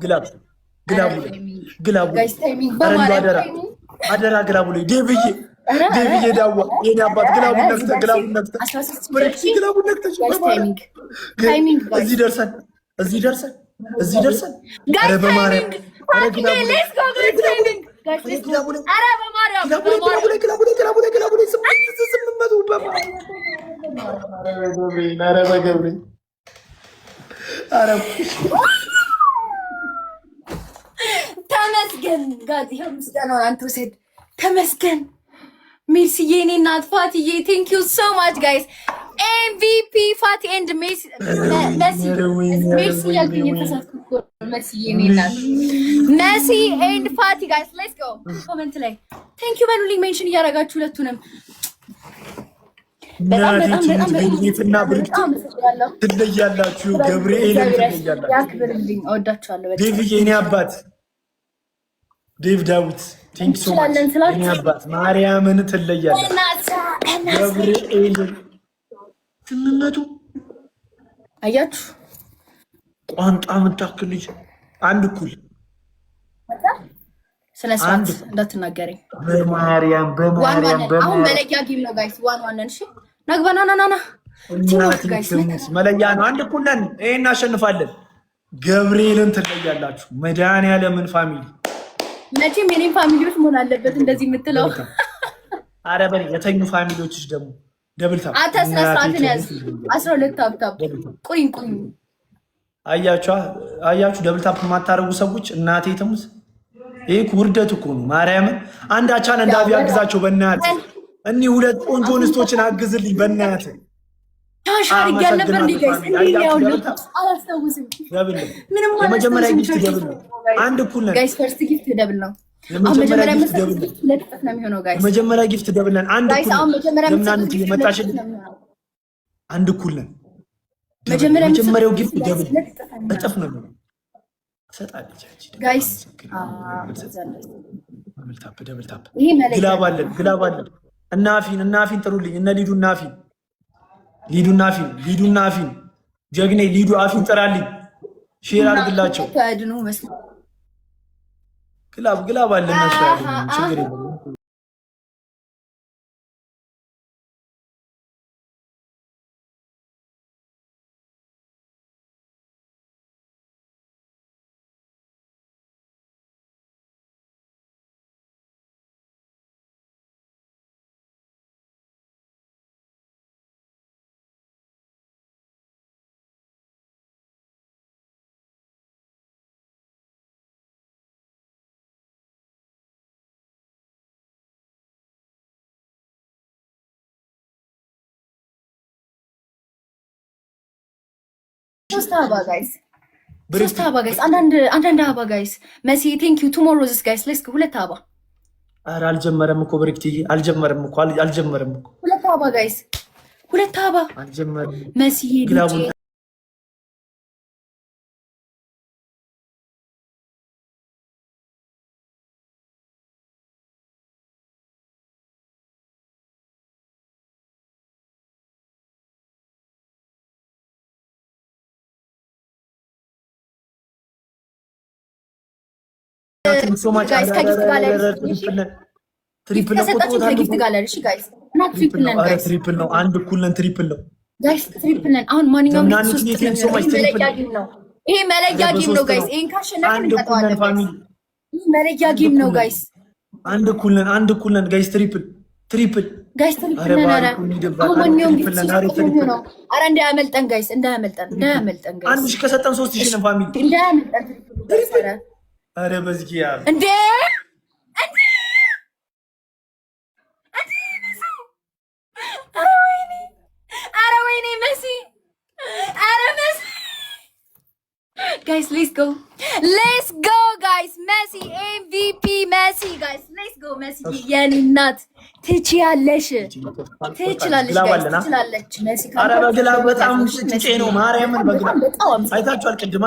ግላብ ግላቡ አደራ ግላቡ ላይ ዴቭዬ ዳዋ የኔ አባት ግላቡን ነክተህ እዚህ ደርሰን ኧረ በማርያም ተመስገን ጋዚ ምስጋናውን አንተ ወሰድ። ተመስገን ሜሲዬ፣ እኔ እናት ፋቲዬ፣ ቴንክ ዩ ሶ ማች ጋይስ። ኤምቪፒ ፋቲ ኤንድ ሜሲ ያልኩኝ የተሳትኩ ሜሲዬ፣ እኔ እናት ሜሲ ኤንድ ፋቲ ጋይስ ሌትስ ጎ። ኮሜንት ላይ ቴንክ ዩ በሉልኝ፣ ሜንሽን እያደረጋችሁ ሁለቱንም በጣም ትለያላችሁ። ገብርኤል ትለያላችሁ። ያክብርልኝ፣ እወዳችኋለሁ። ዴቪዬ የኔ አባት ዴቭ ዳዊት ቴንክ ሶ ማች የኔ አባት ማርያምን ትለያላችሁ። ገብርኤል ትንነቱ አያችሁ፣ ቋንጣ የምታክል ልጅ አንድ እኩል ስነ ስርዓት እንዳትናገረኝ በማርያም አሁን መለያ ጌም ነው ጋይስ። ዋን እሺ ናግባና ናናና መለያ ነው። አንድ እኩል ነን። ይሄን እናሸንፋለን። ገብርኤልን ትለያላችሁ። መድኃኒዓለምን ፋሚሊ መቼም የኔም ፋሚሊዎች መሆን አለበት እንደዚህ የምትለው። ኧረ በል የተኙ ፋሚሊዎችሽ ደግሞ ደብል ታፕ አንተ ስነ ስርዓትን ያዝ። 12 ታፕ ቁኝ አያችሁ ደብል ታፕ የማታረጉ ሰዎች እናቴ ትሙት። ይሄ ውርደት እኮ ነው። ማርያምን አንድ አቻን እንዳቢ አግዛቸው በእናትህ። እኒ ሁለት ቆንጆ እንስቶችን አግዝልኝ በእናትህ። ታሻሪ ያለበት ጋይስ እንዴ ያው አላስታውስም። ምንም የመጀመሪያ ጊፍት ደብል ነው። አንድ እኩል ነን ጋይስ። ፈርስት ጊፍት ደብል ነው። የመጀመሪያ ጊፍት ደብል ነው። ለጥፍ ነው የሚሆነው ጋይስ። የመጀመሪያ ጊፍት ደብል ነን። አንድ እኩል ለምናንት የመጣሽ አንድ እኩል ነን። የመጀመሪያው ጊፍት ደብል እጥፍ ነው ሰጣለች ጋይስ። ደብል ታፕ ግላብ አለን እናፊን ጥሩልኝ። እነ ሊዱ አፊን ጀግኔ ሊዱ አፊን ጥራልኝ። ሼር አድርግላቸው። ግላብ አለ እነሱ ያሉ ችግር የለም። ሶስት አበባ ጋይስ አንዳንድ አበባ ጋይስ። መሲ ቴንክ ዩ ቱ ሞር ሮዝስ ጋይስ ሌትስ ጎ። ሁለት አበባ። ኧረ አልጀመረም እኮ ብርክትዬ አልጀመረም እኮ ሁለት አበባ ጋይስ፣ ሁለት አበባ አልጀመረም። መሲ ግላቡ ትሪፕል ነው። አንድ እኩል ነን። ትሪፕል ነው ጋይስ፣ ትሪፕል ነን። አሁን ማንኛውም ይሄ መለያ ጌም ነው ጋይስ። ይሄን ካሸነፍን እንቀጣዋለን። ይሄ መለያ ጌም ነው ጋይስ። አንድ እኩል ነን ጋይስ። ትሪፕል ጋይስ፣ ትሪፕል ነን። ኧረ አሁን ማንኛውም ነው። ኧረ እንዳያመልጠን ጋይስ፣ እንዳያመልጠን ጋይስ። አንድ ሺህ ከሰጠን 3000 ነው ፋሚሊ። እንዳያመልጠን ትሪፕል። ኧረ በዚህ ያ እንዴ ኧረ ወይኔ መሲ ጋይስ ሌትስ ጎ ጋይስ። መሲ ኤምቪፒ መሲ ጋይስ ሌትስ ጎ። መሲ የኔ እናት ትችያለሽ፣ ትችላለች መሲ። ኧረ በግላብ በጣም ትጬ ነው ማርያምን። በግላብ አይታችኋል ቅድማ